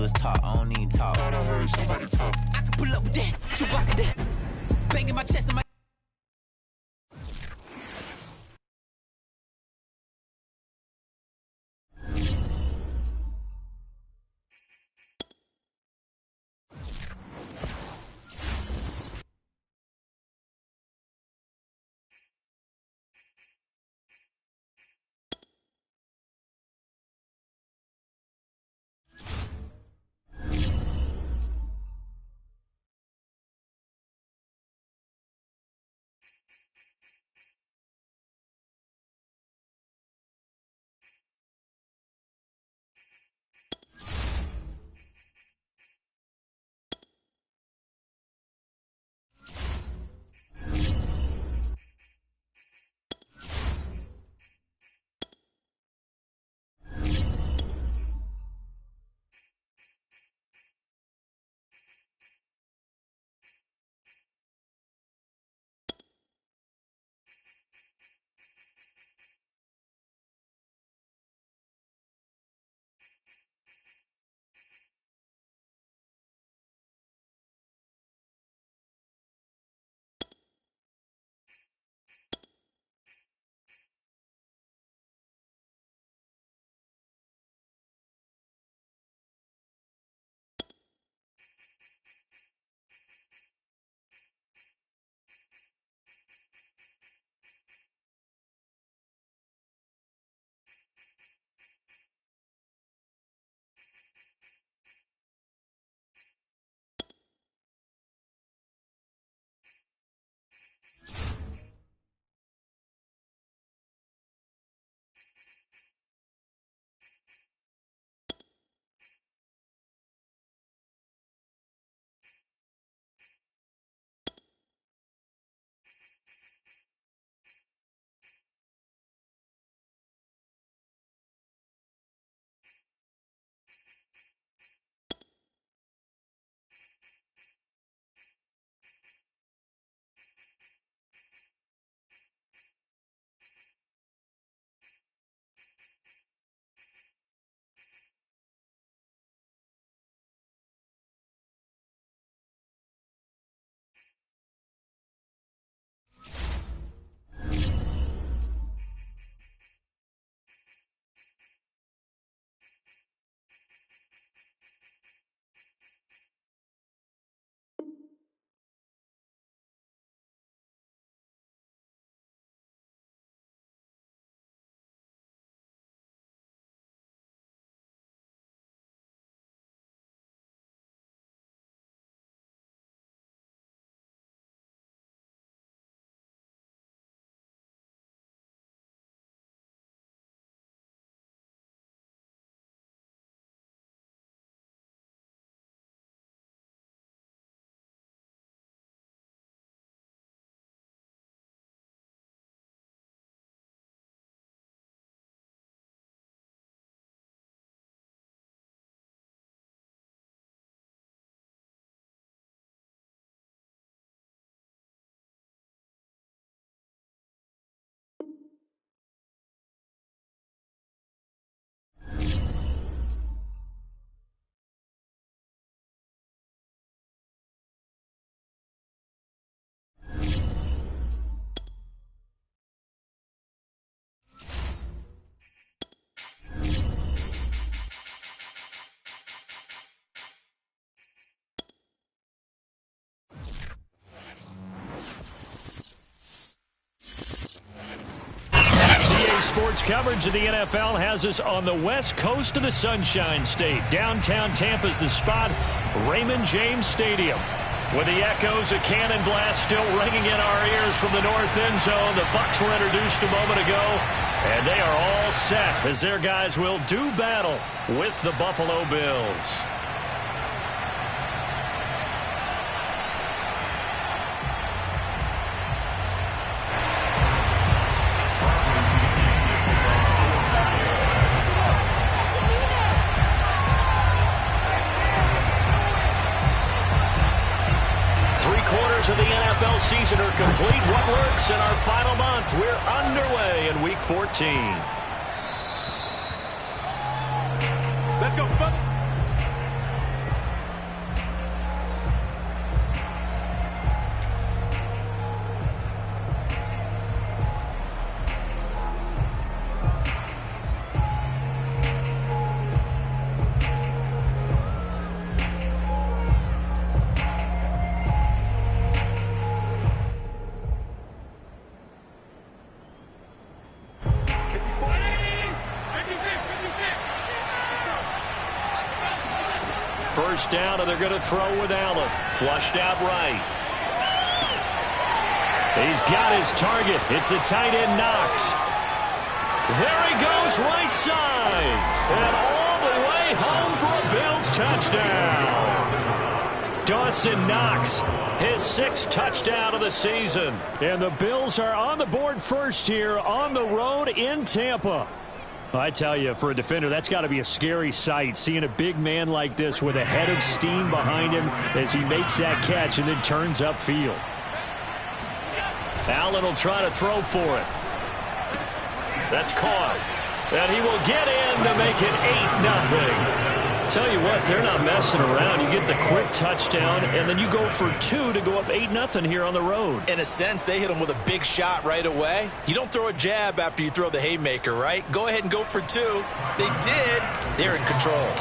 do is talk, I don't need talk. I heard somebody talk. I can pull up with that, Chewbacca that. Banging my chest and my Sports coverage of the NFL has us on the west coast of the Sunshine State. Downtown Tampa's the spot, Raymond James Stadium. With the echoes of cannon blast still ringing in our ears from the north end zone. The Bucs were introduced a moment ago, and they are all set as their guys will do battle with the Buffalo Bills. Of the NFL season are complete. What works in our final month? We're underway in Week 14. Let's go, fellas. First down, and they're going to throw with Allen. Flushed out right. He's got his target. It's the tight end, Knox. There he goes, right side. And all the way home for a Bills touchdown. Dawson Knox, his 6th touchdown of the season. And the Bills are on the board first here on the road in Tampa. I tell you, for a defender, that's got to be a scary sight, seeing a big man like this with a head of steam behind him as he makes that catch and then turns upfield. Allen will try to throw for it. That's caught. And he will get in to make it 8-0. Tell you what, they're not messing around. You get the quick touchdown, and then you go for 2 to go up 8-0 here on the road. In a sense, they hit him with a big shot right away. You don't throw a jab after you throw the haymaker, right? Go ahead and go for 2. They did. They're in control.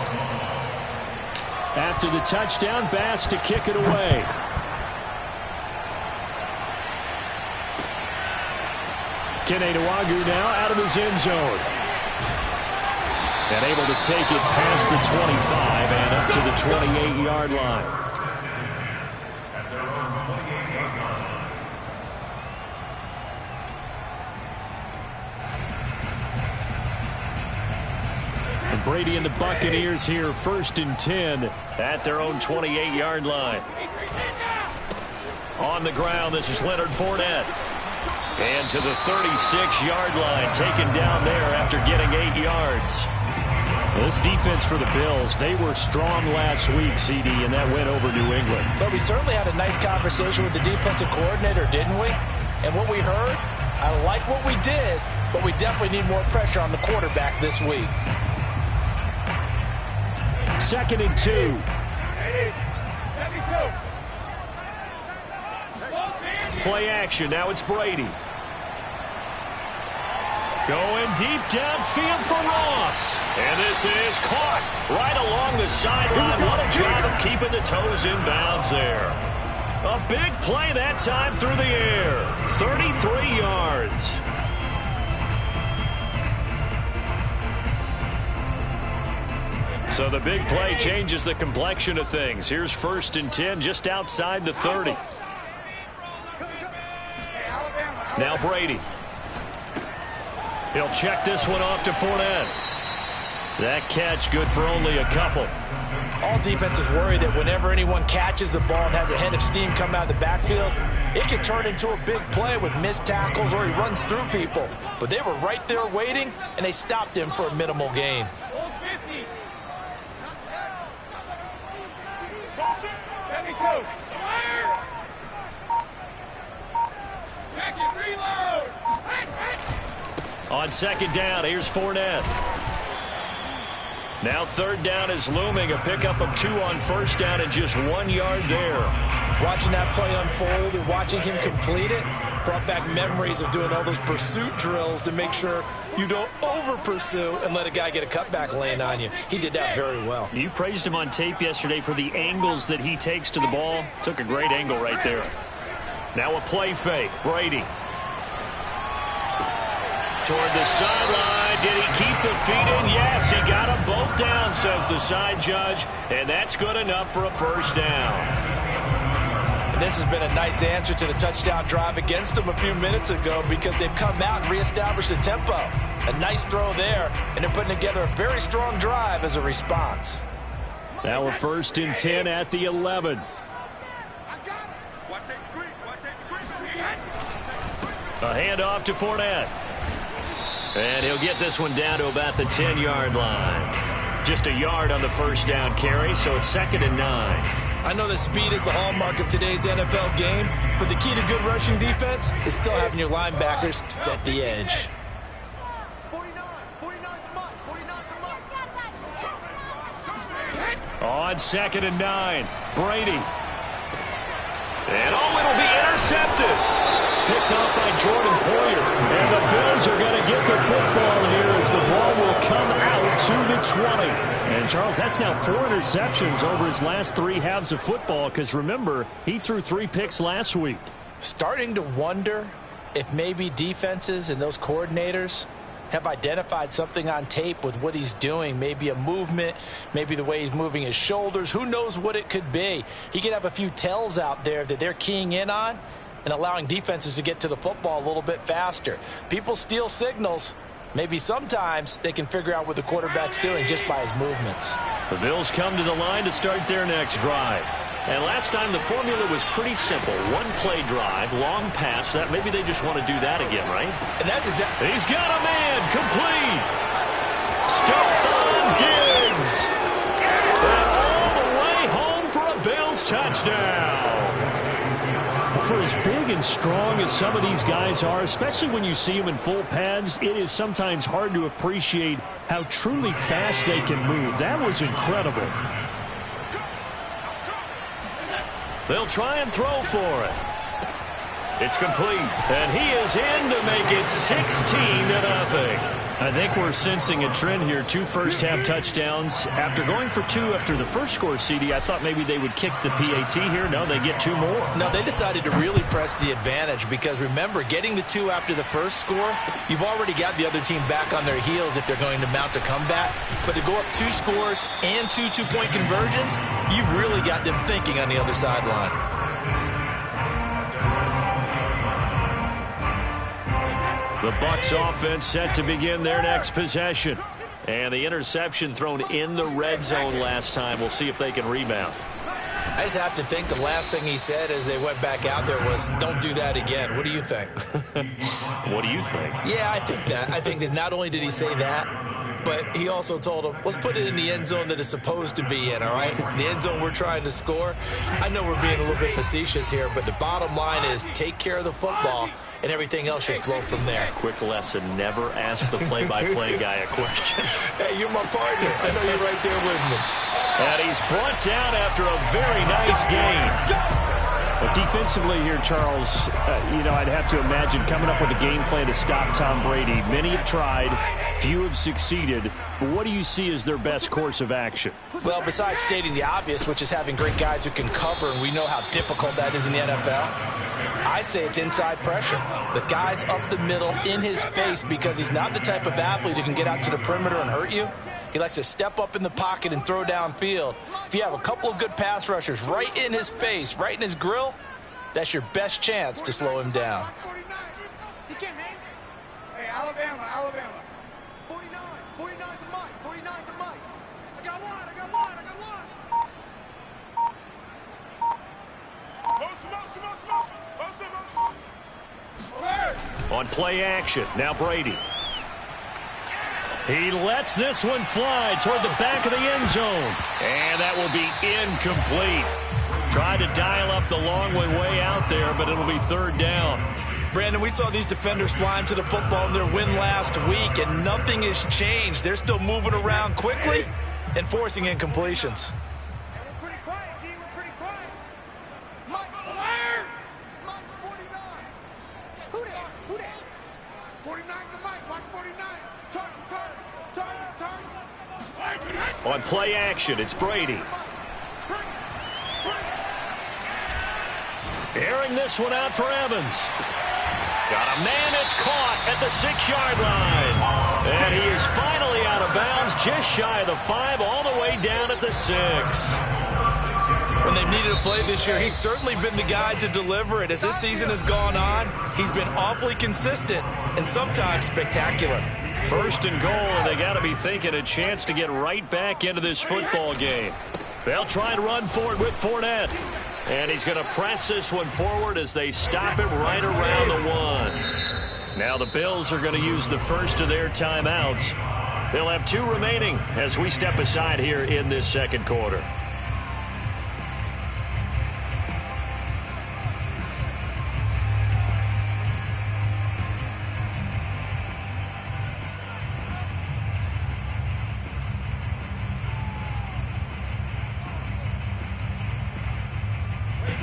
After the touchdown, Bass to kick it away. Kene Nwangwu now out of his end zone. And able to take it past the 25 and up to the 28-yard line. And Brady and the Buccaneers here, 1st and 10 at their own 28-yard line. On the ground, this is Leonard Fournette. And to the 36-yard line, taken down there after getting 8 yards. This defense for the Bills, they were strong last week, CD, and that went over New England. But we certainly had a nice conversation with the defensive coordinator, didn't we? And what we heard, I like what we did, but we definitely need more pressure on the quarterback this week. 2nd and 2. Play action. Now it's Brady. Going deep downfield for Ross. And this is caught right along the sideline. What a job of keeping the toes in bounds there. A big play that time through the air. 33 yards. So the big play changes the complexion of things. Here's 1st and 10 just outside the 30. Now Brady. He'll check this one off to Fournette. That catch good for only a couple. All defenses worry that whenever anyone catches the ball and has a head of steam come out of the backfield, it can turn into a big play with missed tackles or he runs through people. But they were right there waiting, and they stopped him for a minimal gain. On 2nd down, here's Fournette. Now 3rd down is looming. A pickup of 2 on 1st down and just 1 yard there. Watching that play unfold and watching him complete it brought back memories of doing all those pursuit drills to make sure you don't over-pursue and let a guy get a cutback lane on you. He did that very well. You praised him on tape yesterday for the angles that he takes to the ball. Took a great angle right there. Now a play fake. Brady. Toward the sideline. Did he keep the feet in? Yes, he got them both down, says the side judge. And that's good enough for a 1st down. And this has been a nice answer to the touchdown drive against them a few minutes ago because they've come out and reestablished the tempo. A nice throw there, and they're putting together a very strong drive as a response. Now a 1st and 10 at the 11. A handoff to Fournette. And he'll get this one down to about the 10-yard line. Just a yard on the 1st down carry, so it's 2nd and 9. I know that speed is the hallmark of today's NFL game, but the key to good rushing defense is still having your linebackers set the edge. On 2nd and 9, Brady. And it'll be intercepted. Picked off by Jordan Poyer. And the Bills are going to get the football here as the ball will come out to the 20. And, Charles, that's now 4 interceptions over his last 3 halves of football because, remember, he threw 3 picks last week. Starting to wonder if maybe defenses and those coordinators have identified something on tape with what he's doing. Maybe a movement, maybe the way he's moving his shoulders. Who knows what it could be? He could have a few tells out there that they're keying in on and allowing defenses to get to the football a little bit faster. People steal signals. Maybe sometimes they can figure out what the quarterback's doing just by his movements. The Bills come to the line to start their next drive. And last time the formula was pretty simple. One play drive, long pass. That maybe they just want to do that again, right? And that's exactly. He's got a man complete. Stuffed on Diggs. And all the way home for a Bills touchdown. For as big and strong as some of these guys are, especially when you see them in full pads, it is sometimes hard to appreciate how truly fast they can move. That was incredible. They'll try and throw for it. It's complete, and he is in to make it 16-0. I think we're sensing a trend here. 2 first-half touchdowns. After going for 2 after the first score, CD, I thought maybe they would kick the PAT here. No, they get 2 more. No, they decided to really press the advantage because, remember, getting the 2 after the first score, you've already got the other team back on their heels if they're going to mount a comeback. But to go up 2 scores and 2 two-point conversions, you've really got them thinking on the other sideline. The Bucs offense set to begin their next possession. And the interception thrown in the red zone last time. We'll see if they can rebound. I just have to think the last thing he said as they went back out there was, don't do that again. What do you think? What do you think? Yeah, I think that. I think that not only did he say that, but he also told him, let's put it in the end zone that it's supposed to be in, all right? The end zone we're trying to score. I know we're being a little bit facetious here, but the bottom line is take care of the football, and everything else should flow from there. Quick lesson, never ask the play-by-play guy a question. Hey, you're my partner. I know you're right there with me. And he's brought down after a very nice gain. But defensively here, Charles, I'd have to imagine coming up with a game plan to stop Tom Brady. Many have tried, few have succeeded. But what do you see as their best course of action? Well, besides stating the obvious, which is having great guys who can cover, and we know how difficult that is in the NFL, I say it's inside pressure. The guy's up the middle in his face because he's not the type of athlete who can get out to the perimeter and hurt you. He likes to step up in the pocket and throw downfield. If you have a couple of good pass rushers right in his face, right in his grill, that's your best chance to slow him down. Hey, Alabama. 49 to Mike. 49 to Mike. I got one. On play action, now Brady. He lets this one fly toward the back of the end zone. And that will be incomplete. Tried to dial up the long way out there, but it'll be 3rd down. Brandon, we saw these defenders flying to the football in their win last week, and nothing has changed. They're still moving around quickly and forcing incompletions. We're pretty quiet, D. We're pretty quiet. Mike's 49. Who that? 49 to Mike. Mike's 49. Turn. On play action, it's Brady. Airing this one out for Evans. Got a man that's caught at the 6-yard line. And he is finally out of bounds, just shy of the 5, all the way down at the 6. When they've needed a play this year, he's certainly been the guy to deliver it. As this season has gone on, he's been awfully consistent and sometimes spectacular. 1st and goal, and they got to be thinking a chance to get right back into this football game. They'll try and run for it with Fournette. And he's going to press this one forward as they stop him right around the 1. Now the Bills are going to use the first of their timeouts. They'll have 2 remaining as we step aside here in this second quarter.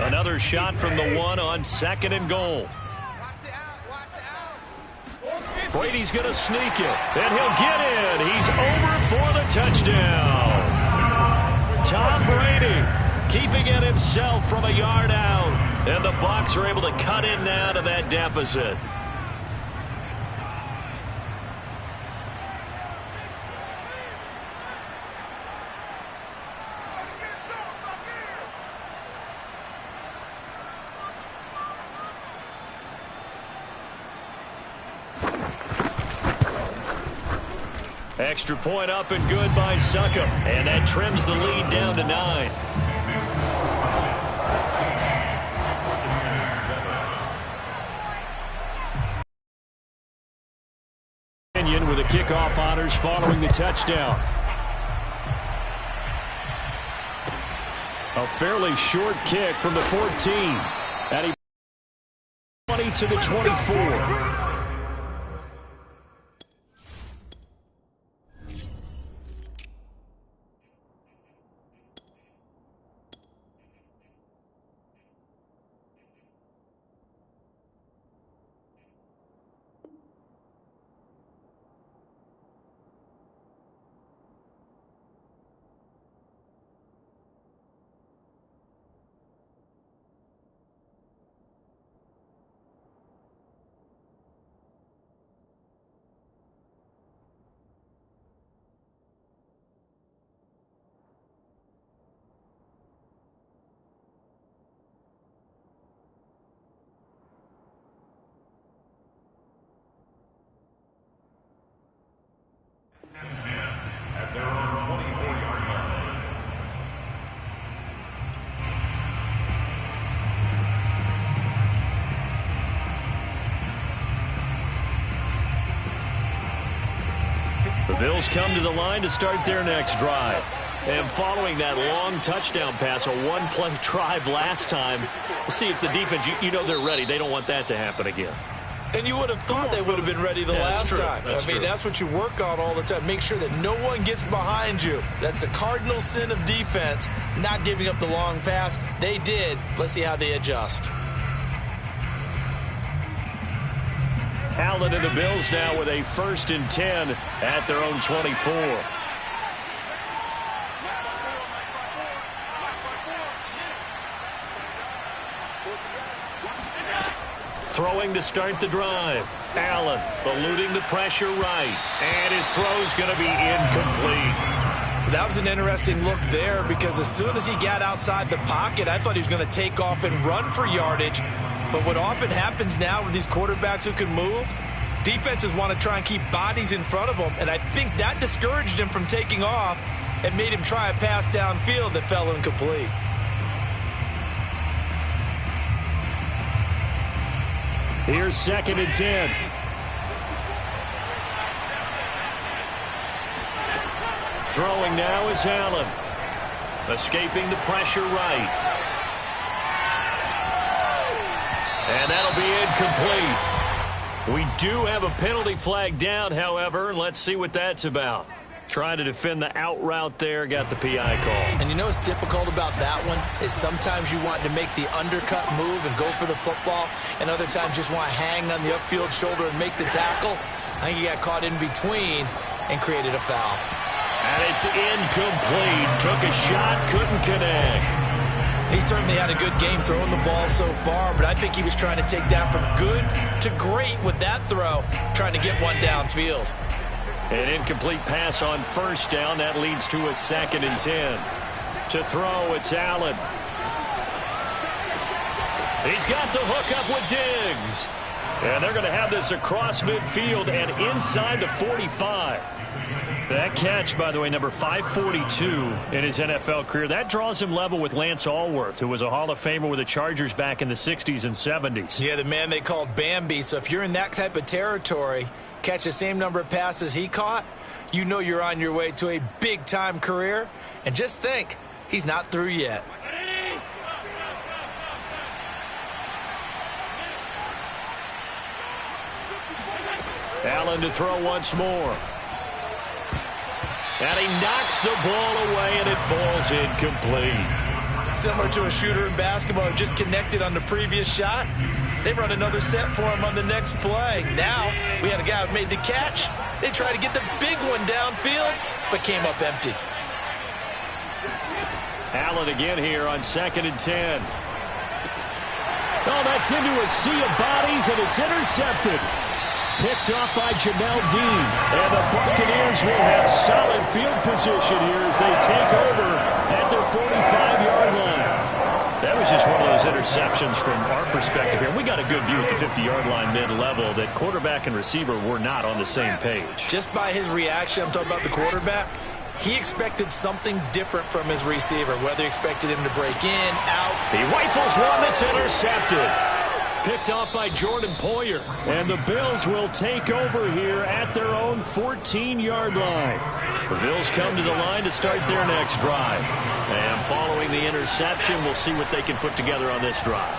Another shot from the 1 on 2nd and goal. Brady's going to sneak it, and he'll get in. He's over for the touchdown. Tom Brady keeping it himself from a yard out, and the Bucs are able to cut in now to that deficit. Extra point up and good by Succop. And that trims the lead down to 9. With the kickoff honors following the touchdown. A fairly short kick from the 14. And he 20 to the 24. The Bills come to the line to start their next drive. And following that long touchdown pass, a one-play drive last time, we'll see if the defense, you know they're ready. They don't want that to happen again. And you would have thought they would have been ready the last time. That's what you work on all the time. Make sure that no one gets behind you. That's the cardinal sin of defense, not giving up the long pass. They did. Let's see how they adjust. Allen and the Bills now with a 1st and 10 at their own 24. Throwing to start the drive. Allen eluding the pressure right. And his throw's going to be incomplete. That was an interesting look there because as soon as he got outside the pocket, I thought he was going to take off and run for yardage. But what often happens now with these quarterbacks who can move, defenses want to try and keep bodies in front of them, and I think that discouraged him from taking off and made him try a pass downfield that fell incomplete. Here's 2nd and 10. Throwing now is Allen. Escaping the pressure right. And that'll be incomplete. We do have a penalty flag down, however. Let's see what that's about. Trying to defend the out route there, got the PI call. And you know what's difficult about that one is sometimes you want to make the undercut move and go for the football, and other times just want to hang on the upfield shoulder and make the tackle. I think he got caught in between and created a foul. And it's incomplete. Took a shot, couldn't connect. He certainly had a good game throwing the ball so far, but I think he was trying to take that from good to great with that throw, trying to get one downfield. An incomplete pass on 1st down. That leads to a 2nd and 10. To throw, it's Allen. He's got the hook up with Diggs. And they're going to have this across midfield and inside the 45. That catch, by the way, number 542 in his NFL career. That draws him level with Lance Allworth, who was a Hall of Famer with the Chargers back in the 60s and 70s. Yeah, the man they called Bambi. So if you're in that type of territory, catch the same number of passes he caught, you know you're on your way to a big-time career. And just think, he's not through yet. Allen to throw once more. And he knocks the ball away, and it falls incomplete. Similar to a shooter in basketball who just connected on the previous shot. They run another set for him on the next play. Now, we had a guy who made the catch. They tried to get the big one downfield, but came up empty. Allen again here on 2nd and 10. Oh, that's into a sea of bodies, and it's intercepted. Picked off by Jamel Dean. And the Buccaneers will have solid field position here as they take over at their 45-yard line. That was was just one of those interceptions from our perspective here. We got a good view at the 50-yard line mid-level that quarterback and receiver were not on the same page. Just by his reaction, I'm talking about the quarterback, he expected something different from his receiver, whether he expected him to break in, out. He rifles one that's intercepted. Picked off by Jordan Poyer. And the Bills will take over here at their own 14-yard line. The Bills come to the line to start their next drive. And following the interception, we'll see what they can put together on this drive.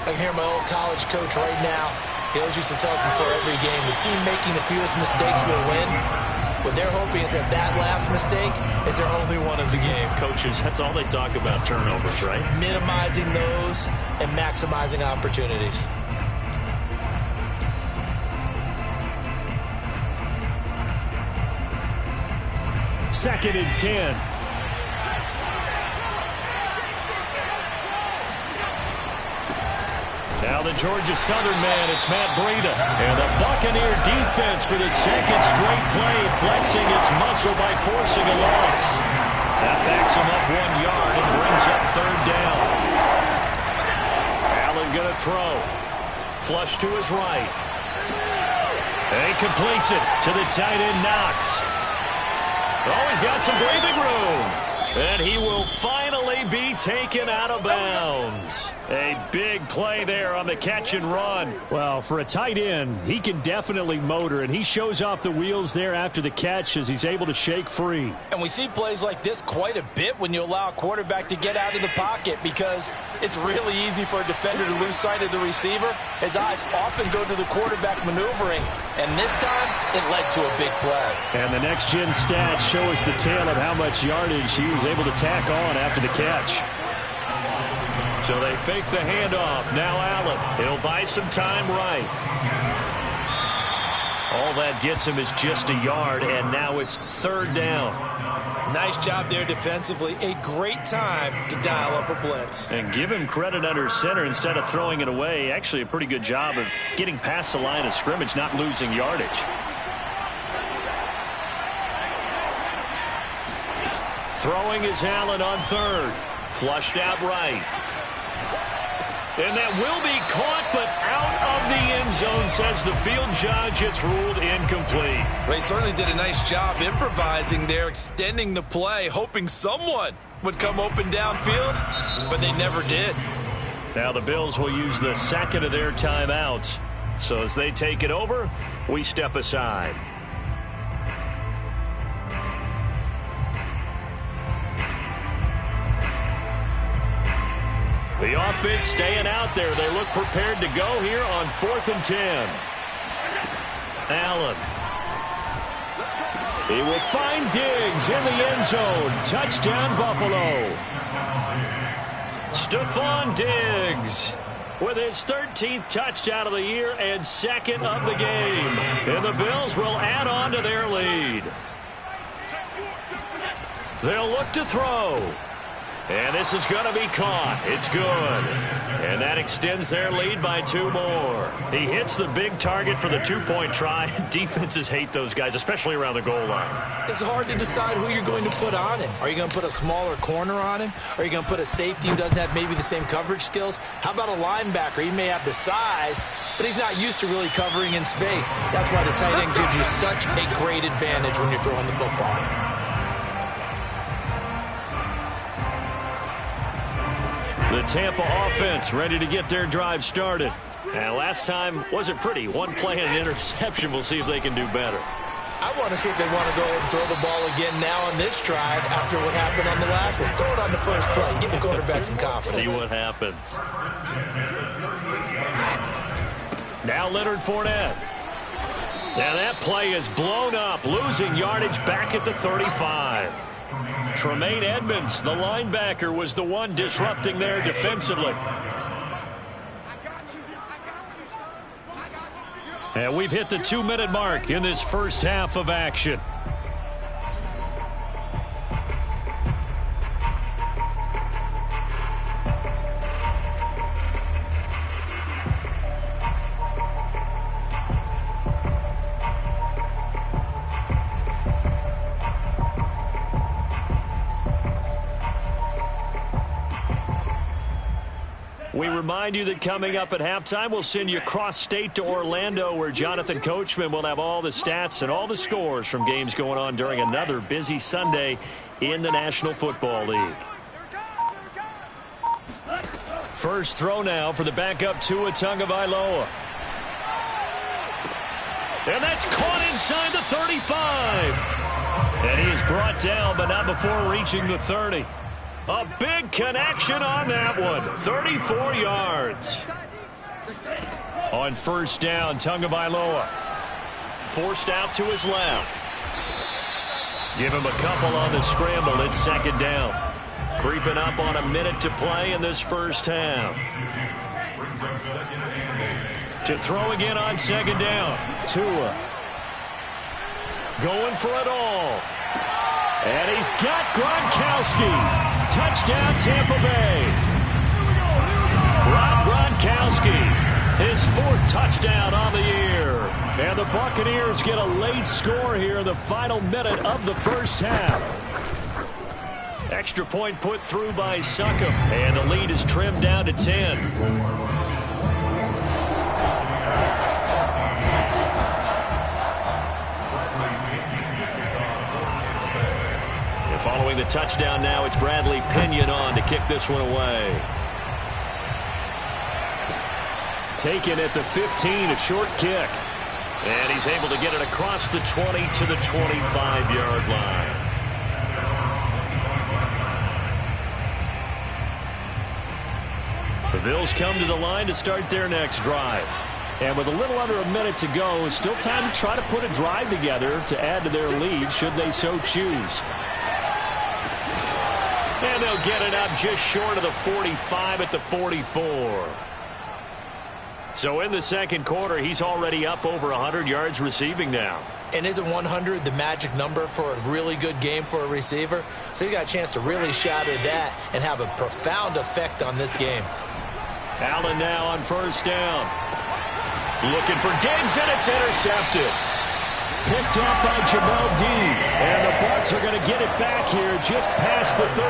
I can hear my old college coach right now. He always used to tell us before every game, the team making the fewest mistakes will win. What they're hoping is that last mistake is their only one of the game. Coaches, that's all they talk about, turnovers, right? Minimizing those and maximizing opportunities. Second and 10. Now the Georgia Southern man, it's Matt Breida. And the Buccaneer defense for the second straight play, flexing its muscle by forcing a loss. That backs him up 1 yard and brings up third down. Allen going to throw. Flush to his right. And he completes it to the tight end, Knox. Oh, he's got some breathing room. And he will finally be taken out of bounds. A big play there on the catch and run. Well, for a tight end, he can definitely motor, and he shows off the wheels there after the catch as he's able to shake free. And we see plays like this quite a bit when you allow a quarterback to get out of the pocket because it's really easy for a defender to lose sight of the receiver. His eyes often go to the quarterback maneuvering, and this time it led to a big play. And the next-gen stats show us the tale of how much yardage he was able to tack on after the catch. So they fake the handoff. Now Allen. He'll buy some time right. All that gets him is just a yard, and now it's third down. Nice job there defensively. A great time to dial up a blitz. And give him credit under center instead of throwing it away. Actually a pretty good job of getting past the line of scrimmage, not losing yardage. Throwing is Allen on third. Flushed out right. And that will be caught, but out of the end zone, says the field judge. It's ruled incomplete. Well, he certainly did a nice job improvising there, extending the play, hoping someone would come open downfield, but they never did. Now the Bills will use the second of their timeouts. So as they take it over, we step aside. The offense staying out there. They look prepared to go here on 4th and 10. Allen. He will find Diggs in the end zone. Touchdown, Buffalo. Stephon Diggs with his 13th touchdown of the year and second of the game. And the Bills will add on to their lead. They'll look to throw. And this is going to be caught. It's good. And that extends their lead by 2 more. He hits the big target for the 2-point try. Defenses hate those guys, especially around the goal line. It's hard to decide who you're going to put on him. Are you going to put a smaller corner on him? Are you going to put a safety who doesn't have maybe the same coverage skills? How about a linebacker? He may have the size, but he's not used to really covering in space. That's why the tight end gives you such a great advantage when you're throwing the football. The Tampa offense ready to get their drive started. And last time wasn't pretty. 1 play and an interception. We'll see if they can do better. I want to see if they want to go ahead and throw the ball again now on this drive after what happened on the last one. Throw it on the first play. Give the quarterback some confidence. See what happens. Now Leonard Fournette. And that play is blown up, losing yardage back at the 35. Tremaine Edmonds, the linebacker, was the one disrupting there defensively. And we've hit the 2-minute mark in this first half of action. We remind you that coming up at halftime, we'll send you cross-state to Orlando, where Jonathan Coachman will have all the stats and all the scores from games going on during another busy Sunday in the National Football League. First throw now for the backup Tua Tagovailoa. And that's caught inside the 35. And he is brought down, but not before reaching the 30. A big connection on that one. 34 yards. On first down, Tagovailoa forced out to his left. Give him a couple on the scramble. It's second down. Creeping up on a minute to play in this first half. To throw again on second down. Tua going for it all. And he's got Gronkowski. Touchdown, Tampa Bay. Rob Gronkowski, his fourth touchdown on the year. And the Buccaneers get a late score here in the final minute of the first half. Extra point put through by Succop. And the lead is trimmed down to 10. Following the touchdown now, it's Bradley Pinion on to kick this one away. Taken at the 15, a short kick. And he's able to get it across the 20 to the 25-yard line. The Bills come to the line to start their next drive. And with a little under a minute to go, still time to try to put a drive together to add to their lead should they so choose. And they'll get it up just short of the 45 at the 44. So in the second quarter, he's already up over 100 yards receiving now. And isn't 100 the magic number for a really good game for a receiver? So he got a chance to really shatter that and have a profound effect on this game. Allen now on first down. Looking for Diggs, and it's intercepted. Picked off by Jamel Dean. And the Bucs are going to get it back here just past the 35.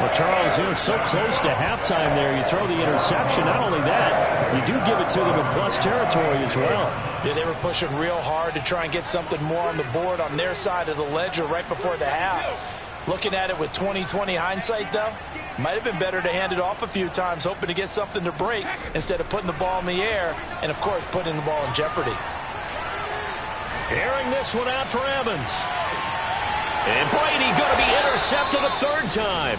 Well, Charles, they're so close to halftime there. You throw the interception. Not only that, you do give it to them in plus territory as well. Yeah, they were pushing real hard to try and get something more on the board on their side of the ledger right before the half. Looking at it with 20/20 hindsight, though, might have been better to hand it off a few times, hoping to get something to break instead of putting the ball in the air and, of course, putting the ball in jeopardy. Airing this one out for Evans. And Brady going to be intercepted a third time.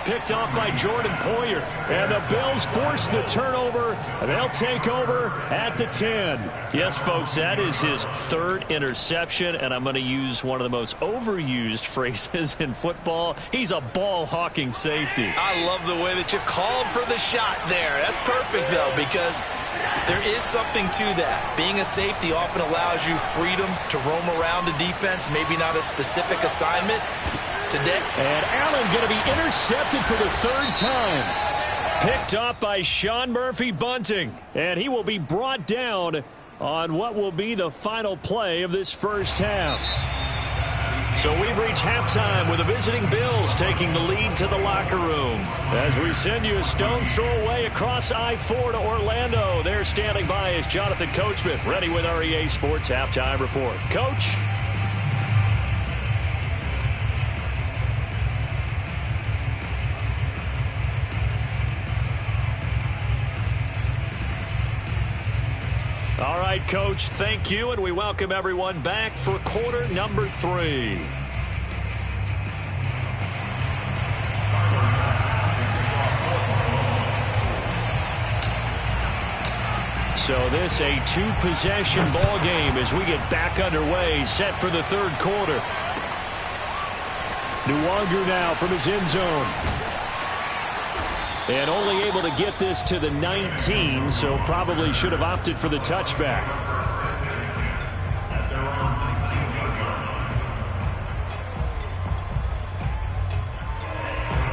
Picked off by Jordan Poyer. And the Bills force the turnover. They'll take over at the 10. Yes, folks, that is his third interception. And I'm going to use one of the most overused phrases in football. He's a ball-hawking safety. I love the way that you called for the shot there. That's perfect, though, because there is something to that. Being a safety often allows you freedom to roam around the defense, maybe not a specific assignment. Today. And Allen going to be intercepted for the third time. Picked off by Sean Murphy-Bunting. And he will be brought down on what will be the final play of this first half. So we've reached halftime with the visiting Bills taking the lead to the locker room. As we send you a stone's throw away across I-4 to Orlando. There standing by is Jonathan Coachman, ready with our EA Sports Halftime Report. Coach? All right, Coach, thank you, and we welcome everyone back for quarter number 3. So this a two-possession ball game as we get back underway, set for the third quarter. Nwangu now from his end zone. And only able to get this to the 19, so probably should have opted for the touchback.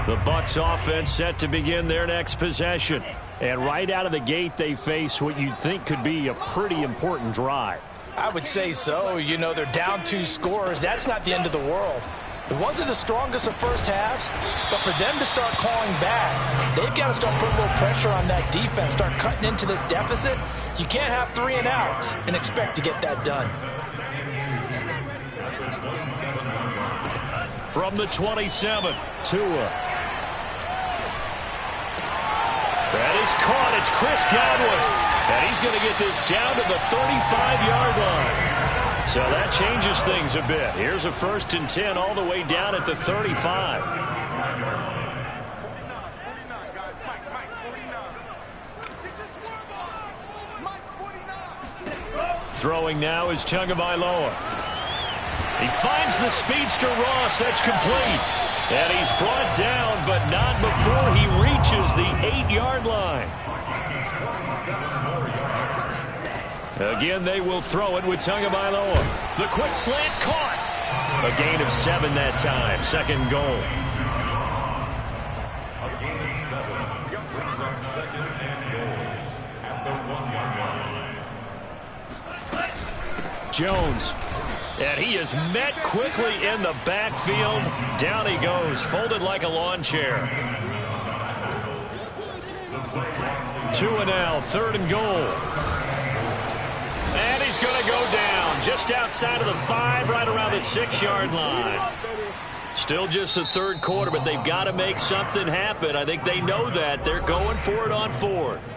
The Bucs offense set to begin their next possession. And right out of the gate, they face what you'd think could be a pretty important drive. I would say so. You know, they're down 2 scores. That's not the end of the world. It wasn't the strongest of first halves, but for them to start calling back, they've got to start putting a little pressure on that defense, start cutting into this deficit. You can't have 3 and outs and expect to get that done. From the 27, Tua. That is caught. It's Chris Godwin. And he's going to get this down to the 35-yard line. So that changes things a bit. Here's a 1st and 10 all the way down at the 35. 49, guys. Mike, 49. Mike's 49. Throwing now is Tagovailoa. He finds the speedster Ross. That's complete. And he's brought down, but not before he reaches the 8-yard line. Again, they will throw it with Tagovailoa. The quick slant caught. A gain of 7 that time. 2nd goal. A gain of 7. Brings up 2nd and goal at the 1-yard line. Jones. And he is met quickly in the backfield. Down he goes, folded like a lawn chair. Tua now, 3rd and goal. And he's going to go down just outside of the 5, right around the 6-yard line. Still just the 3rd quarter, but they've got to make something happen. I think they know that. They're going for it on 4th.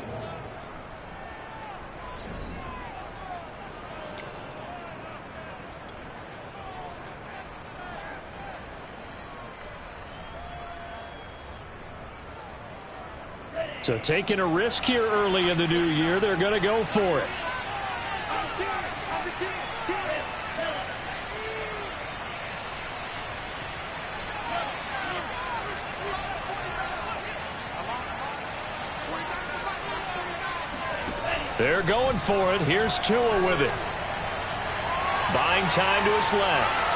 So taking a risk here early in the new year, they're going to go for it. They're going for it. Here's Tua with it. Buying time to his left.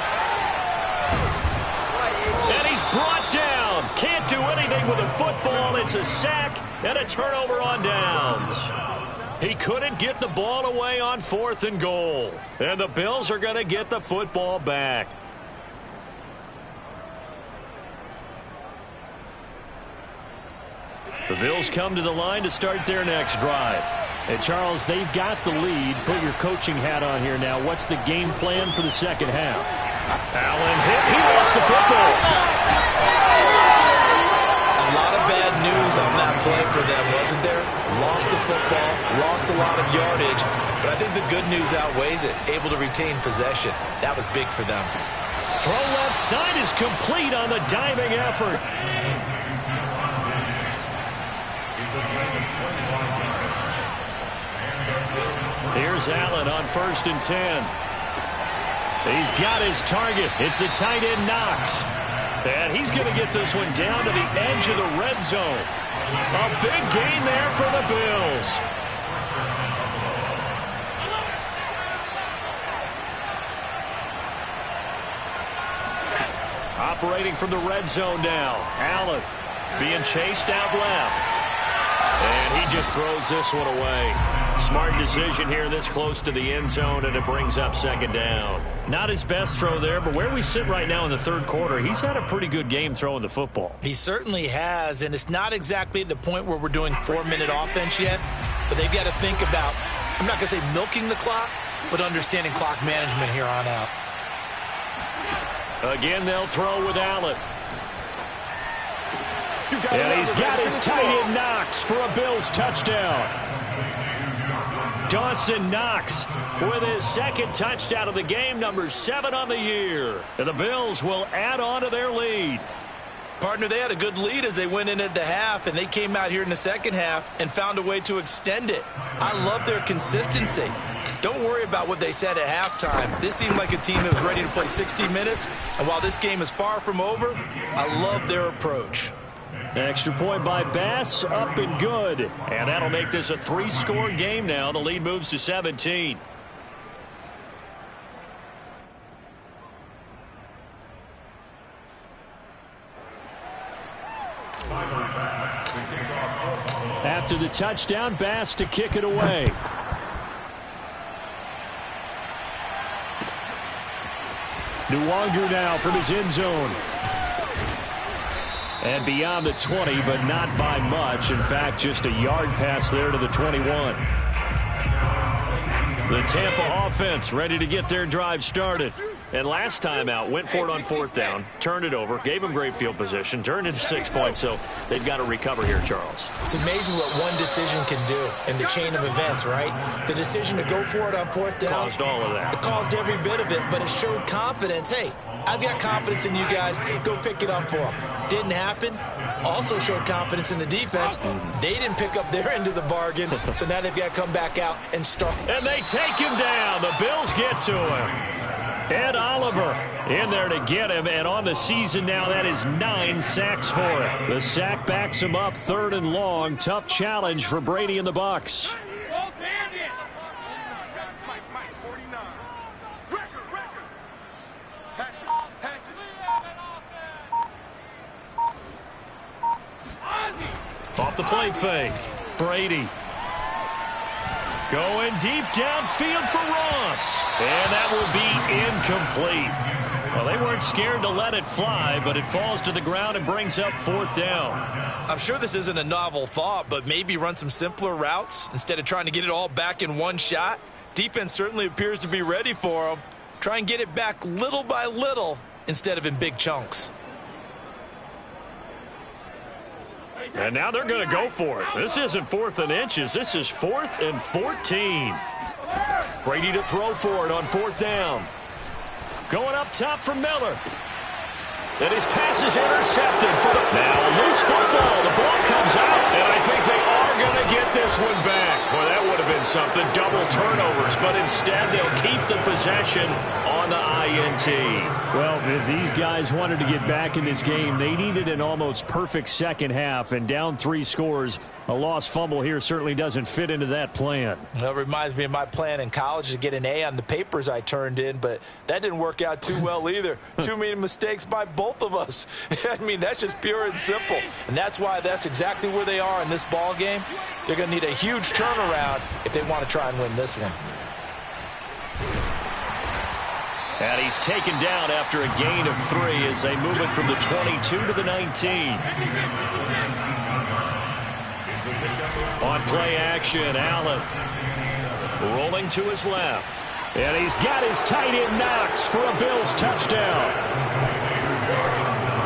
And he's brought down. Can't do anything with a football. It's a sack and a turnover on downs. He couldn't get the ball away on 4th and goal. And the Bills are going to get the football back. The Bills come to the line to start their next drive. And, Charles, they've got the lead. Put your coaching hat on here now. What's the game plan for the 2nd half? Allen hit. He lost the football. A lot of bad news on that play for them, wasn't there? Lost the football, lost a lot of yardage, but I think the good news outweighs it. Able to retain possession. That was big for them. Throw left side is complete on the diving effort. Here's Allen on 1st and 10. He's got his target. It's the tight end Knox. And he's going to get this one down to the edge of the red zone. A big gain there for the Bills. Operating from the red zone now. Allen being chased out left. And he just throws this one away. Smart decision here this close to the end zone, and it brings up 2nd down. Not his best throw there, but where we sit right now in the 3rd quarter, he's had a pretty good game throwing the football. He certainly has, and it's not exactly at the point where we're doing 4-minute offense yet, but they've got to think about, I'm not going to say milking the clock, but understanding clock management here on out. Again, they'll throw with Allen. And he's got his tight end Knox for a Bills touchdown. Dawson Knox with his 2nd touchdown of the game, number 7 on the year. And the Bills will add on to their lead. Partner, they had a good lead as they went in at the half, and they came out here in the 2nd half and found a way to extend it. I love their consistency. Don't worry about what they said at halftime. This seemed like a team that was ready to play 60 minutes, and while this game is far from over, I love their approach. Extra point by Bass, up and good. And that'll make this a 3-score game now. The lead moves to 17. After the touchdown, Bass to kick it away. Nwangu now from his end zone. And beyond the 20, but not by much. In fact, just a yard pass there to the 21. The Tampa offense ready to get their drive started. And last time out, went for it on 4th down, turned it over, gave them great field position, turned into 6 points, so they've got to recover here, Charles. It's amazing what one decision can do in the chain of events, right? The decision to go for it on 4th down. Caused all of that. It caused every bit of it, but it showed confidence. Hey, I've got confidence in you guys. Go pick it up for them. Didn't happen. Also showed confidence in the defense. They didn't pick up their end of the bargain, so now they've got to come back out and start. And they take him down. The Bills get to him. Ed Oliver in there to get him, and on the season now, that is 9 sacks for him. The sack backs him up 3rd and long. Tough challenge for Brady and the Bucs. Off the play fake. Brady. Going deep downfield for Ross. And that will be incomplete. Well, they weren't scared to let it fly, but it falls to the ground and brings up 4th down. I'm sure this isn't a novel thought, but maybe run some simpler routes instead of trying to get it all back in one shot. Defense certainly appears to be ready for them. Try and get it back little by little instead of in big chunks. And now they're going to go for it. This isn't 4th and inches. This is 4th and 14. Brady to throw for it on 4th down. Going up top for Miller. And his pass is intercepted. Now a loose football. The ball comes out, and I think they are going to get this one back. Boy, that would have been something. Double turnovers, but instead they'll keep the possession on the INT. Well, if these guys wanted to get back in this game, they needed an almost perfect second half, and down 3 scores. A lost fumble here certainly doesn't fit into that plan. That reminds me of my plan in college to get an A on the papers I turned in, but that didn't work out too well either. Too many mistakes by both of us. I mean, that's just pure and simple. And that's why that's exactly where they are in this ball game. They're going to need a huge turnaround if they want to try and win this one. And he's taken down after a gain of 3 as they move it from the 22 to the 19. On play action, Allen rolling to his left. And he's got his tight end Knox for a Bills touchdown.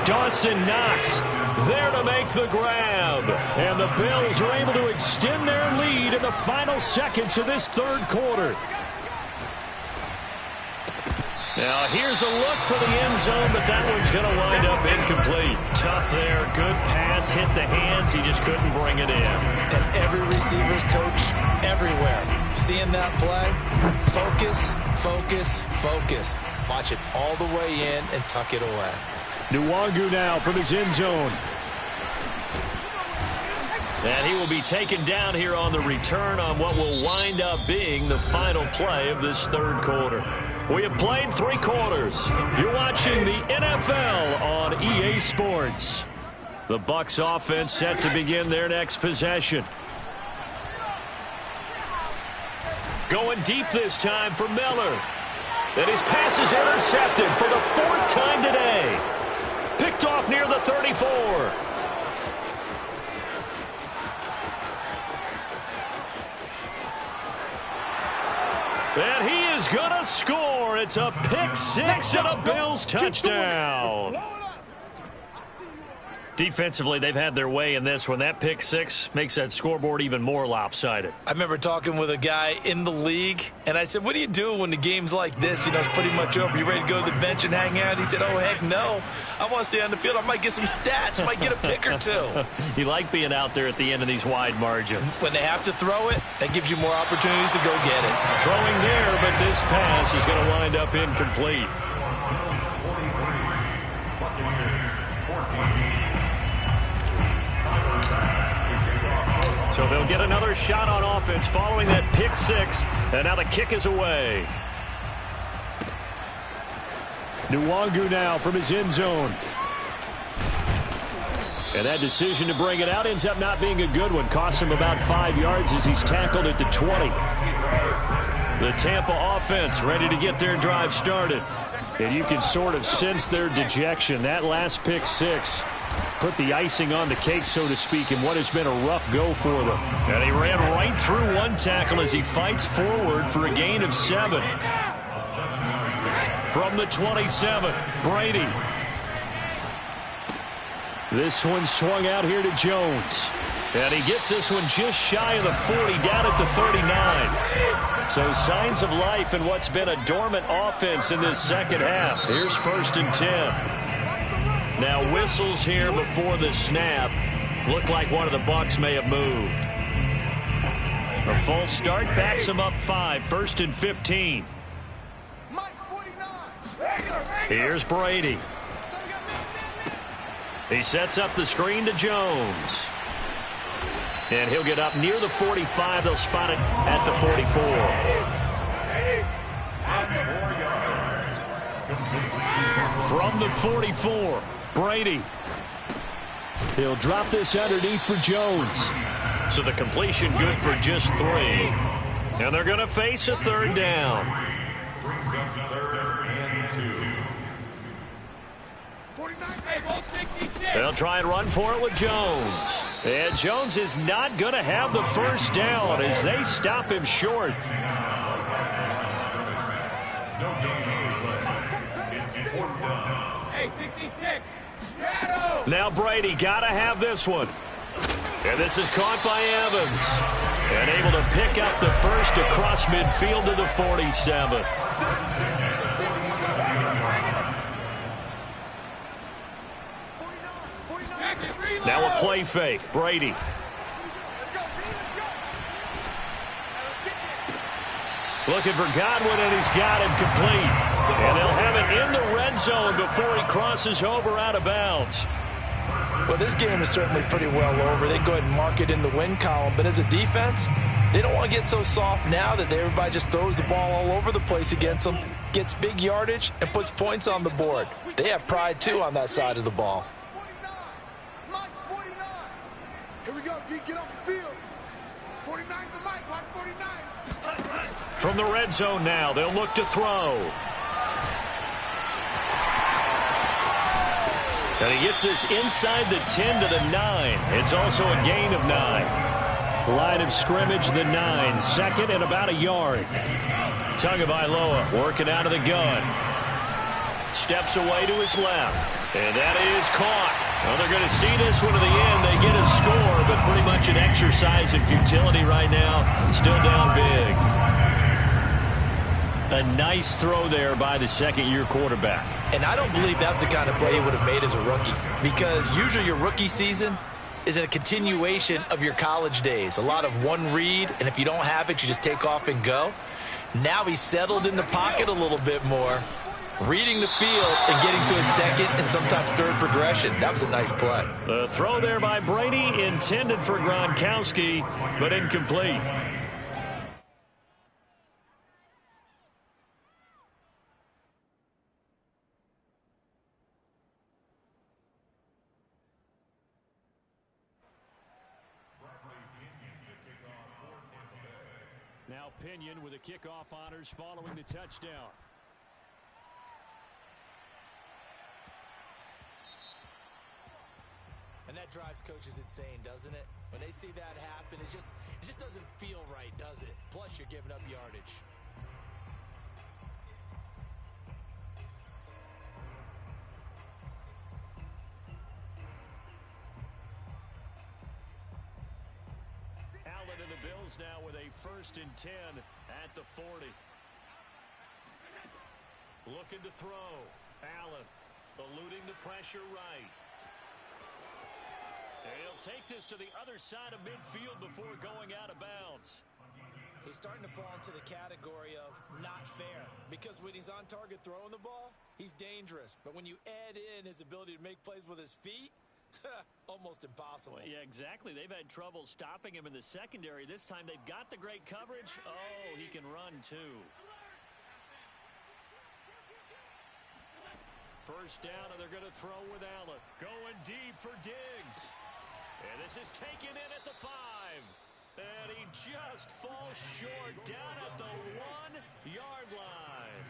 Dawson Knox there to make the grab. And the Bills are able to extend their lead in the final seconds of this 3rd quarter. Now, here's a look for the end zone, but that one's going to wind up incomplete. Tough there. Good pass. Hit the hands. He just couldn't bring it in. And every receiver's coach everywhere. Seeing that play, focus, focus, focus. Watch it all the way in and tuck it away. Nwangu now from his end zone. And he will be taken down here on the return on what will wind up being the final play of this 3rd quarter. We have played 3 quarters. You're watching the NFL on EA Sports. The Bucs offense set to begin their next possession. Going deep this time for Miller. And his pass is intercepted for the 4th time today. Picked off near the 34. And he is going to score. It's a pick 6 and a Bills touchdown. Defensively, they've had their way in this one. That pick 6 makes that scoreboard even more lopsided. I remember talking with a guy in the league, and I said, what do you do when the game's like this? You know, it's pretty much over. You ready to go to the bench and hang out? He said, oh, heck no. I want to stay on the field. I might get some stats. I might get a pick or 2. You like being out there at the end of these wide margins. When they have to throw it, that gives you more opportunities to go get it. Throwing there, but this pass is going to wind up incomplete. So they'll get another shot on offense following that pick 6, and now the kick is away. Nwangu now from his end zone. And that decision to bring it out ends up not being a good one. Cost him about 5 yards as he's tackled at the 20. The Tampa offense ready to get their drive started. And you can sort of sense their dejection. That last pick six put the icing on the cake, so to speak, in what has been a rough go for them. And he ran right through one tackle as he fights forward for a gain of 7. From the 27, Brady. This one swung out here to Jones. And he gets this one just shy of the 40, down at the 39. So signs of life in what's been a dormant offense in this second half. Here's 1st and 10. Now whistles here before the snap. Looked like one of the Bucs may have moved. A false start backs him up 5. 1st and 15. Here's Brady. He sets up the screen to Jones. And he'll get up near the 45. They'll spot it at the 44. From the 44, Brady. He'll drop this underneath for Jones. So the completion good for just 3. And they're going to face a 3rd down. Brings up 3rd and 2. They'll try and run for it with Jones. And Jones is not going to have the 1st down as they stop him short. No gain on play. It's 4th down. Hey, 66. Now Brady got to have this one. And this is caught by Evans. And able to pick up the 1st across midfield to the 47. Now a play fake. Brady. Looking for Godwin, and he's got him complete. And they'll have it in the red zone before he crosses over out of bounds. Well, this game is certainly pretty well over. They can go ahead and mark it in the win column. But as a defense, they don't want to get so soft now that everybody just throws the ball all over the place against them, gets big yardage, and puts points on the board. They have pride, too, on that side of the ball. Here we go, D. Get off the field. 49's the mic. Watch 49. From the red zone now, they'll look to throw. And he gets this inside the 10 to the 9. It's also a gain of 9. Line of scrimmage, the 9. 2nd and about a yard. Tagovailoa working out of the gun. Steps away to his left. And that is caught. Well, they're going to see this one to the end. They get a score, but pretty much an exercise in futility right now. Still down big. A nice throw there by the 2nd-year quarterback. And I don't believe that was the kind of play he would have made as a rookie, because usually your rookie season is a continuation of your college days. A lot of one read, and if you don't have it, you just take off and go. Now he's settled in the pocket a little bit more, reading the field and getting to a 2nd and sometimes 3rd progression. That was a nice play. The throw there by Brady intended for Gronkowski, but incomplete. Now Pinion with the kickoff honors following the touchdown. And that drives coaches insane, doesn't it? When they see that happen, it just doesn't feel right, does it? Plus, you're giving up yardage. Allen and the Bills now with a 1st and 10 at the 40. Looking to throw. Allen eluding the pressure right. He'll take this to the other side of midfield before going out of bounds. He's starting to fall into the category of not fair, because when he's on target throwing the ball, he's dangerous. But when you add in his ability to make plays with his feet, almost impossible. Well, yeah, exactly. They've had trouble stopping him in the secondary. This time they've got the great coverage. Oh, he can run too. 1st down, and they're going to throw with Allen. Going deep for Diggs. And this is taken in at the 5. And he just falls short down at the 1-yard line.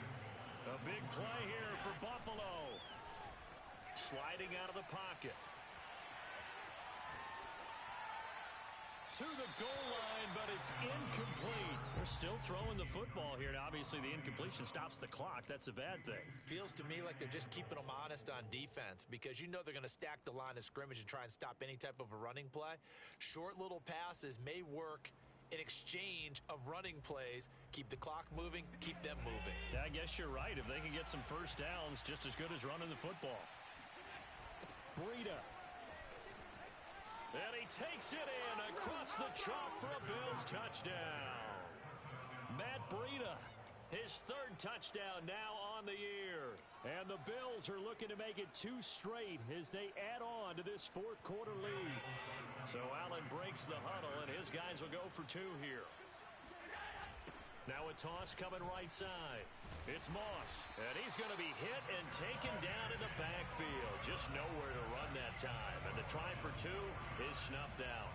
A big play here for Buffalo. Sliding out of the pocket. To the goal line, but it's incomplete. They're still throwing the football here, and obviously the incompletion stops the clock. That's a bad thing. Feels to me like they're just keeping them honest on defense because you know they're going to stack the line of scrimmage and try and stop any type of a running play. Short little passes may work in exchange of running plays. Keep the clock moving, keep them moving. Yeah, I guess you're right. If they can get some first downs, just as good as running the football. Breida. And he takes it in across the chalk for a Bills touchdown. Matt Breida, his third touchdown now on the year. And the Bills are looking to make it 2 straight as they add on to this fourth quarter lead. So Allen breaks the huddle, and his guys will go for 2 here. Now a toss coming right side. It's Moss, and he's going to be hit and taken down in the backfield. Just nowhere to run that time. And the try for 2 is snuffed out.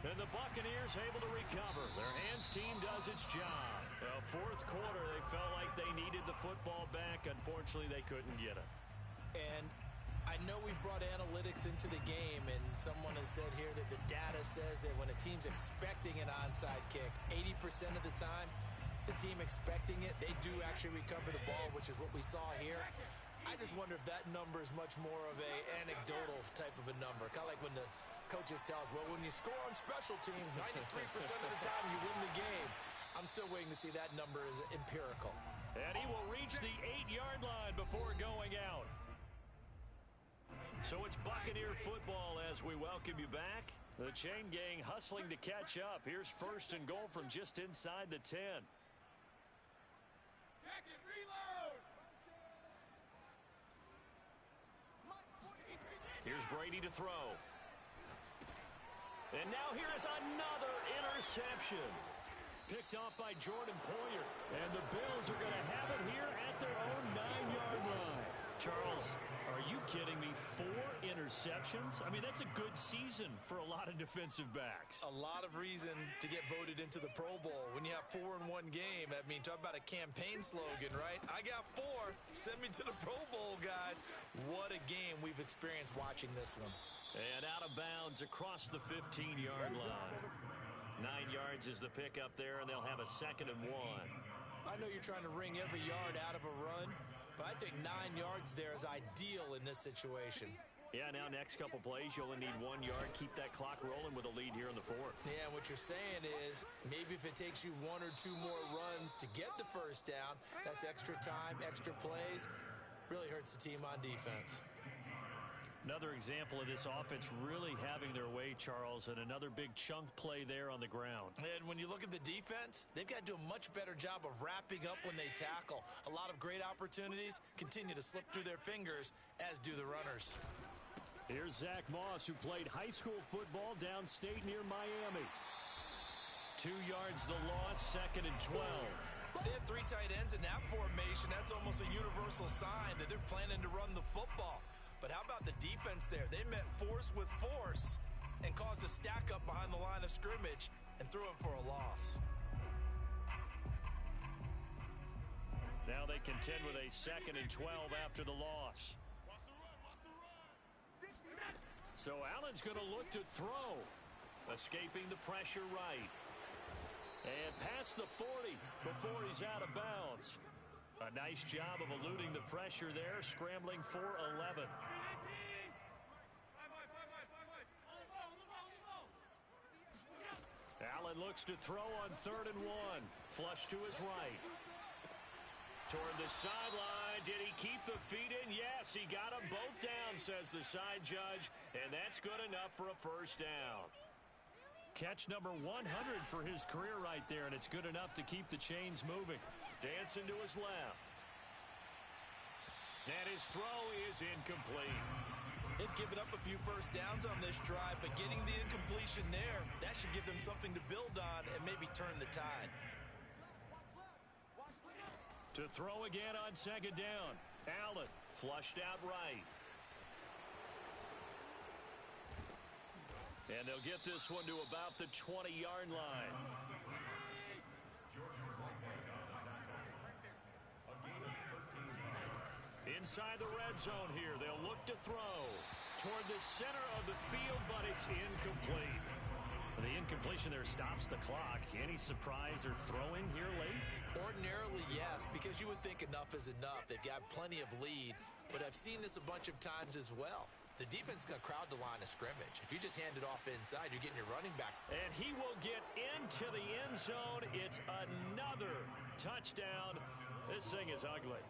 And the Buccaneers able to recover. Their hands team does its job. Well, fourth quarter, they felt like they needed the football back. Unfortunately, they couldn't get it. And I know we brought analytics into the game, and someone has said here that the data says that when a team's expecting an onside kick, 80% of the time, the team expecting it, they do actually recover the ball, which is what we saw here. I just wonder if that number is much more of a anecdotal type of a number. Kind of like when the coaches tell us, well, when you score on special teams, 93% of the time you win the game. I'm still waiting to see that number is empirical. And he will reach the 8-yard line before going out. So it's Buccaneer football as we welcome you back. The chain gang hustling to catch up. Here's first and goal from just inside the 10. Reload. Here's Brady to throw. And now here is another interception. Picked off by Jordan Poyer. And the Bills are going to have it here at their own 9-yard line. Charles, are you kidding me? 4 interceptions? I mean, that's a good season for a lot of defensive backs. A lot of reason to get voted into the Pro Bowl. When you have 4 in one game, I mean, talk about a campaign slogan, right? I got 4. Send me to the Pro Bowl, guys. What a game we've experienced watching this one. And out of bounds across the 15-yard line. 9 yards is the pickup there, and they'll have a 2nd and 1. I know you're trying to wring every yard out of a run, but I think 9 yards there is ideal in this situation. Yeah, now next couple plays, you only need 1 yard. Keep that clock rolling with a lead here in the 4th. Yeah, and what you're saying is maybe if it takes you 1 or 2 more runs to get the first down, that's extra time, extra plays. Really hurts the team on defense. Another example of this offense really having their way, Charles, and another big chunk play there on the ground. And when you look at the defense, they've got to do a much better job of wrapping up when they tackle. A lot of great opportunities continue to slip through their fingers, as do the runners. Here's Zach Moss, who played high school football downstate near Miami. 2 yards the loss, 2nd and 12. They have 3 tight ends in that formation. That's almost a universal sign that they're planning to run the football. But how about the defense there? They met force with force and caused a stack up behind the line of scrimmage and threw it for a loss. Now they contend with a 2nd and 12 after the loss. So Allen's going to look to throw. Escaping the pressure right. And past the 40 before he's out of bounds. A nice job of eluding the pressure there, scrambling for 11. Allen looks to throw on 3rd and 1. Flush to his right. Toward the sideline. Did he keep the feet in? Yes, he got them both down, says the side judge. And that's good enough for a first down. Catch number 100 for his career right there, and it's good enough to keep the chains moving. Dancing to his left. And his throw is incomplete. They've given up a few first downs on this drive, but getting the incompletion there, that should give them something to build on and maybe turn the tide. To throw again on 2nd down. Allen flushed out right. And they'll get this one to about the 20-yard line. Inside the red zone here, they'll look to throw toward the center of the field, but it's incomplete. The incompletion there stops the clock. Any surprise they're throwing here late? Ordinarily, yes, because you would think enough is enough. They've got plenty of lead, but I've seen this a bunch of times as well. The defense is going to crowd the line of scrimmage. If you just hand it off inside, you're getting your running back. And he will get into the end zone. It's another touchdown. This thing is ugly.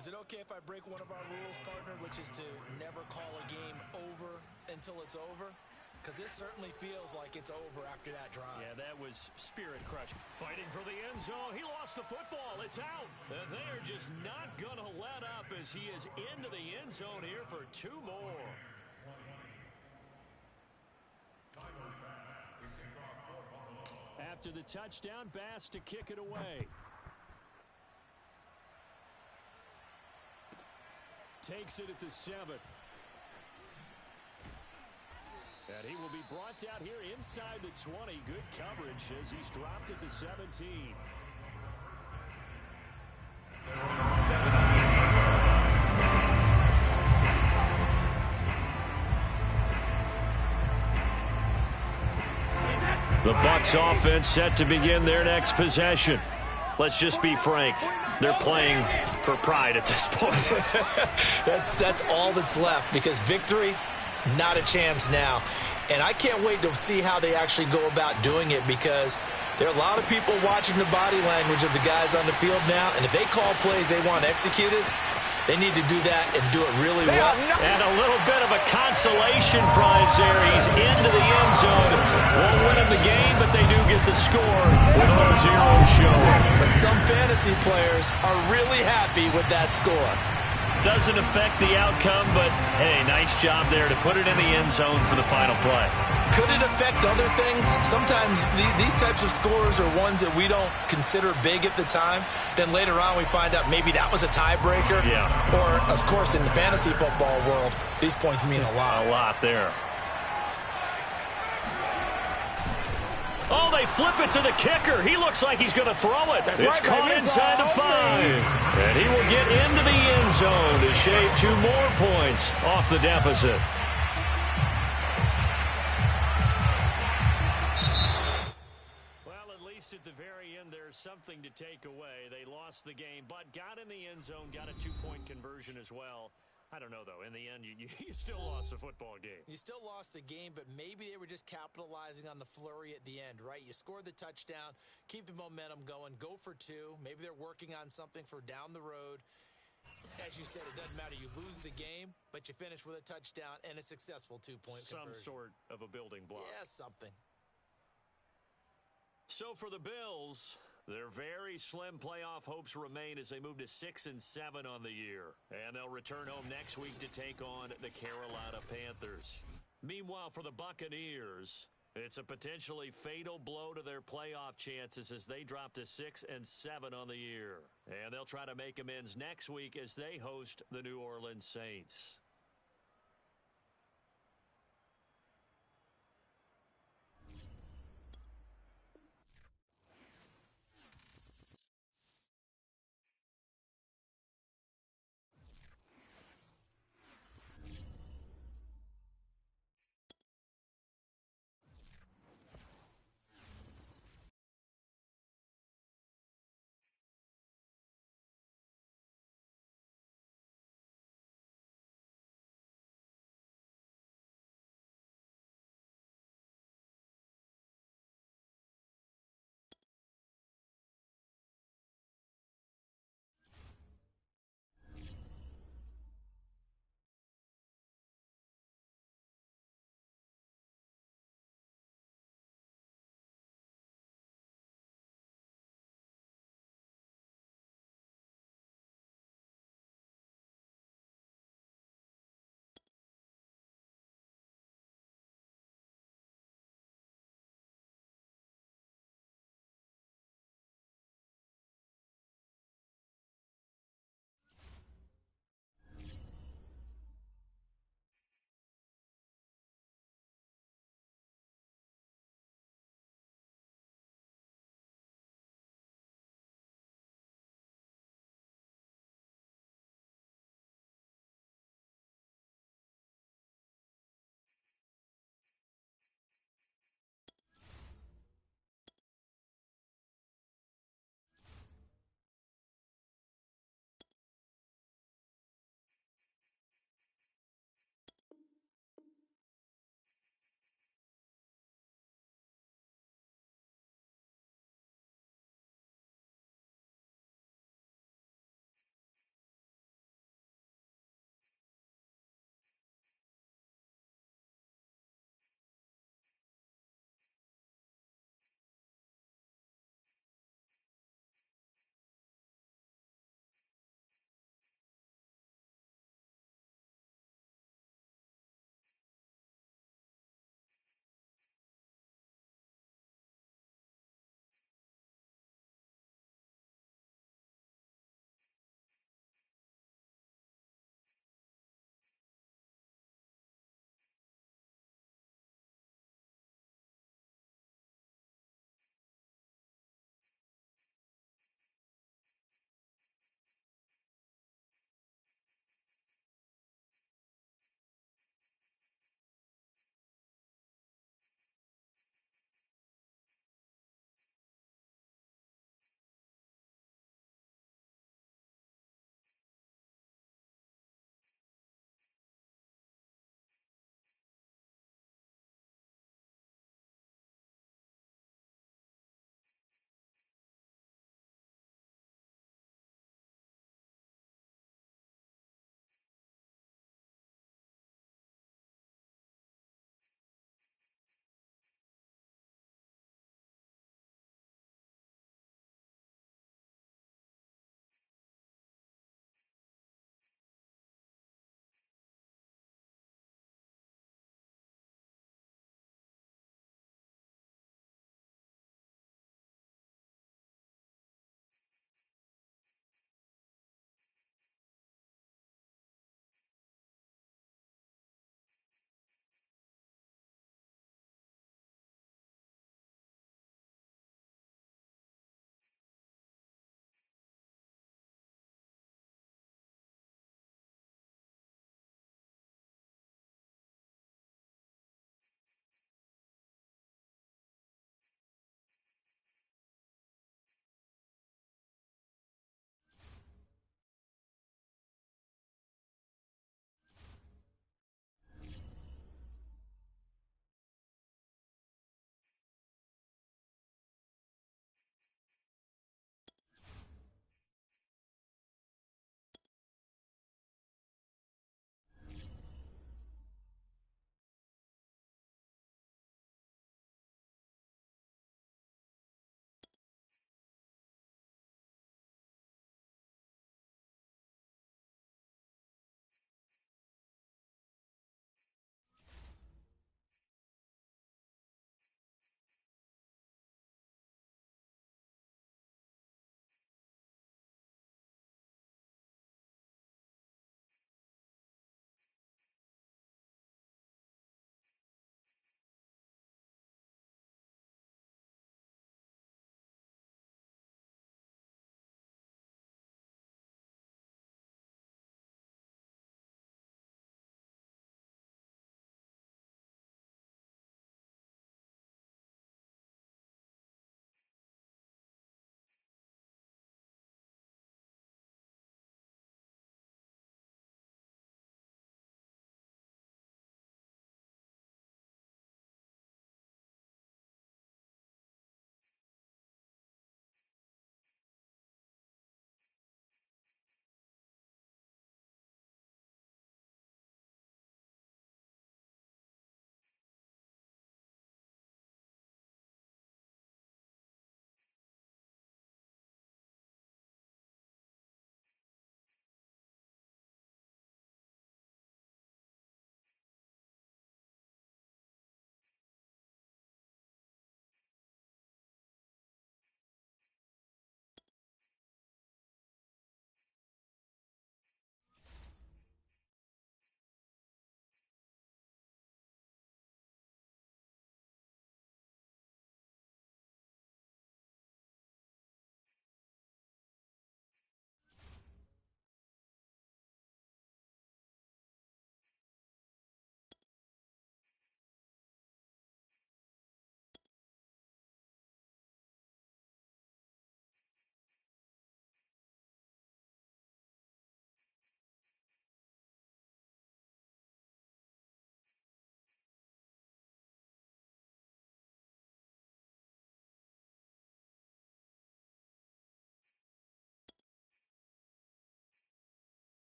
Is it okay if I break one of our rules, partner, which is to never call a game over until it's over? Because this certainly feels like it's over after that drive. Yeah, that was spirit-crushing. Fighting for the end zone. He lost the football. It's out. And they're just not going to let up as he is into the end zone here for 2 more. After the touchdown, Bass to kick it away. Takes it at the 7. And he will be brought out here inside the 20. Good coverage as he's dropped at the 17. The Bucs offense set to begin their next possession. Let's just be frank. They're playing for pride at this point. That's all that's left, because victory, not a chance now. And I can't wait to see how they actually go about doing it, because there are a lot of people watching the body language of the guys on the field now, and if they call plays they want executed, they need to do that and do it really well. And a little bit of a consolation prize there. He's into the end zone. Won't win in the game, but they do get the score with all zeros showing. But some fantasy players are really happy with that score. Doesn't affect the outcome, but, hey, nice job there to put it in the end zone for the final play. Could it affect other things? Sometimes these types of scores are ones that we don't consider big at the time. Then later on we find out maybe that was a tiebreaker. Yeah. Or, of course, in the fantasy football world, these points mean a lot. A lot there. Oh, they flip it to the kicker. He looks like he's going to throw it. It's caught inside the 5. And he will get into the end zone to shave 2 more points off the deficit. Well, at least at the very end, there's something to take away. They lost the game, but got in the end zone, got a 2-point conversion as well. I don't know, though. In the end, you still lost the football game. You still lost the game, but maybe they were just capitalizing on the flurry at the end, right? You scored the touchdown, keep the momentum going, go for 2. Maybe they're working on something for down the road. As you said, it doesn't matter. You lose the game, but you finish with a touchdown and a successful 2-point conversion. Some sort of a building block. Yeah, something. So for the Bills, their very slim playoff hopes remain as they move to 6-7 on the year. And they'll return home next week to take on the Carolina Panthers. Meanwhile, for the Buccaneers, it's a potentially fatal blow to their playoff chances as they drop to 6-7 on the year. And they'll try to make amends next week as they host the New Orleans Saints.